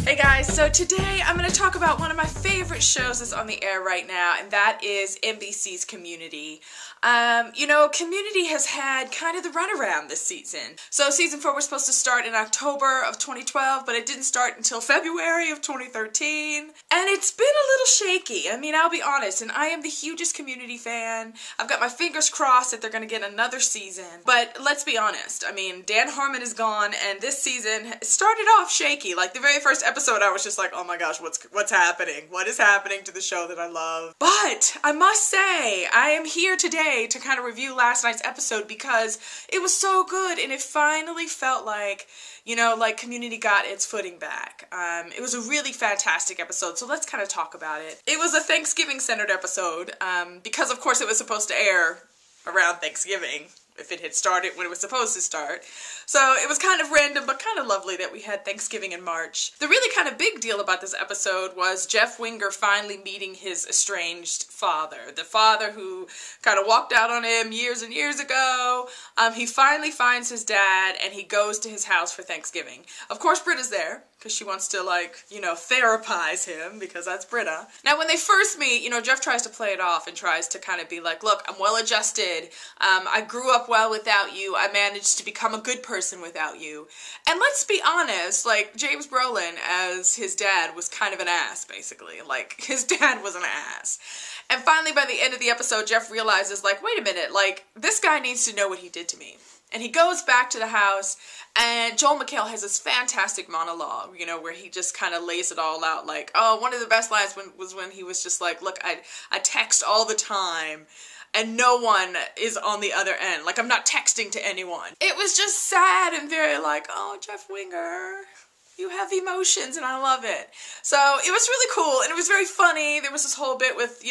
Hey guys, so today I'm going to talk about one of my favorite shows that's on the air right now, and that is NBC's Community. Community has had kind of the runaround this season. So season 4 was supposed to start in October of 2012, but it didn't start until February of 2013. And it's been a little shaky. I mean, I'll be honest, and I am the hugest Community fan. I've got my fingers crossed that they're going to get another season. But let's be honest, I mean, Dan Harmon is gone, and this season started off shaky. Like, the very first episode, I was just like, oh my gosh, what's happening? What is happening to the show that I love? But I must say, I am here today to kind of review last night's episode because it was so good, and it finally felt like, like Community got its footing back. It was a really fantastic episode, so let's kind of talk about it. It was a Thanksgiving-centered episode, because of course it was supposed to air around Thanksgiving, if it had started when it was supposed to start. So it was kind of random, but kind of lovely that we had Thanksgiving in March. The really kind of big deal about this episode was Jeff Winger finally meeting his estranged father. The father who kind of walked out on him years and years ago. He finally finds his dad, and he goes to his house for Thanksgiving. Of course, Britta's there, because she wants to, therapize him, because that's Britta. Now, when they first meet, Jeff tries to play it off and tries to kind of be like, look, I'm well adjusted. I grew up well without you. I managed to become a good person without you. And let's be honest, James Brolin as his dad was kind of an ass, basically. His dad was an ass. And finally, by the end of the episode, Jeff realizes, wait a minute, this guy needs to know what he did to me. And he goes back to the house, and Joel McHale has this fantastic monologue, where he just kind of lays it all out, one of the best lines was when he was just like, look, I text all the time, and no one is on the other end. I'm not texting to anyone. It was just sad and very oh, Jeff Winger, you have emotions, and I love it. So it was really cool, and it was very funny. There was this whole bit with,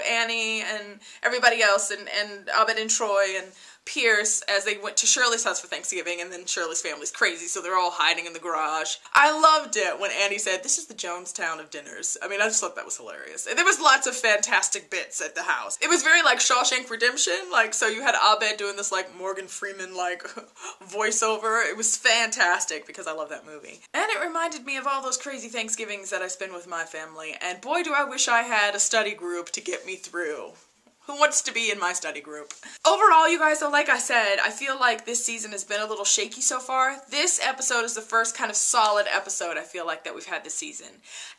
Annie and everybody else, and Abed and Troy, and Pierce as they went to Shirley's house for Thanksgiving, and then Shirley's family's crazy, so they're all hiding in the garage. I loved it when Annie said, this is the Jonestown of dinners. I mean, I just thought that was hilarious. And there was lots of fantastic bits at the house. It was very Shawshank Redemption, so you had Abed doing this Morgan Freeman voiceover. It was fantastic because I love that movie. And it reminded me of all those crazy Thanksgivings that I spend with my family, and boy do I wish I had a study group to get me through. Who wants to be in my study group? Overall, you guys, though, like I said, I feel like this season has been a little shaky so far. This episode is the first kind of solid episode I feel like that we've had this season.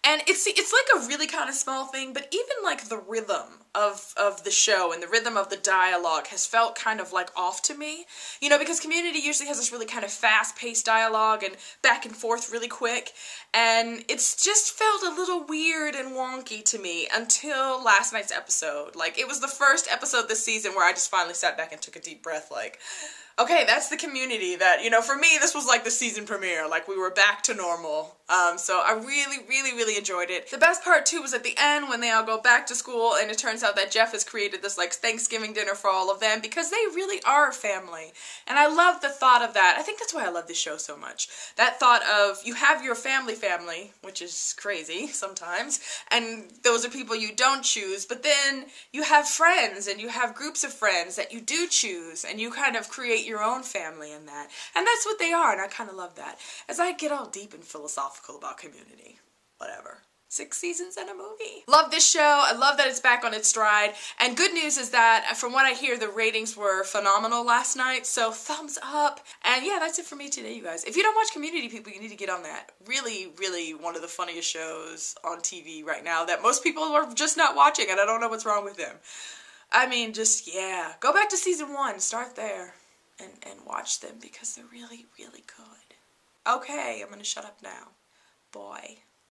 And it's a really kind of small thing, but even the rhythm of the show and the rhythm of the dialogue has felt kind of off to me. Because Community usually has this really kind of fast-paced dialogue and back and forth really quick. And it's just felt a little weird and wonky to me until last night's episode. It was the first episode this season where I just finally sat back and took a deep breath, okay, that's the Community that, for me, this was the season premiere. We were back to normal. So I really, really, really enjoyed it. The best part, too, was at the end when they all go back to school, and it turns out that Jeff has created this, Thanksgiving dinner for all of them, because they really are family. And I love the thought of that. I think that's why I love this show so much. That thought of, you have your family, which is crazy sometimes, and those are people you don't choose, but then you have friends, and you have groups of friends that you do choose, and you kind of create your own family in that. And that's what they are, and I kind of love that. As I get all deep and philosophical about Community. Whatever. 6 seasons and a movie. Love this show. I love that it's back on its stride. And good news is that, from what I hear, the ratings were phenomenal last night, so thumbs up. And yeah, that's it for me today, you guys. If you don't watch Community, people, you need to get on that. Really, really one of the funniest shows on TV right now that most people are just not watching, and I don't know what's wrong with them. I mean, yeah. Go back to season 1. Start there. And watch them because they're really, really good. Okay, I'm gonna shut up now. Boy.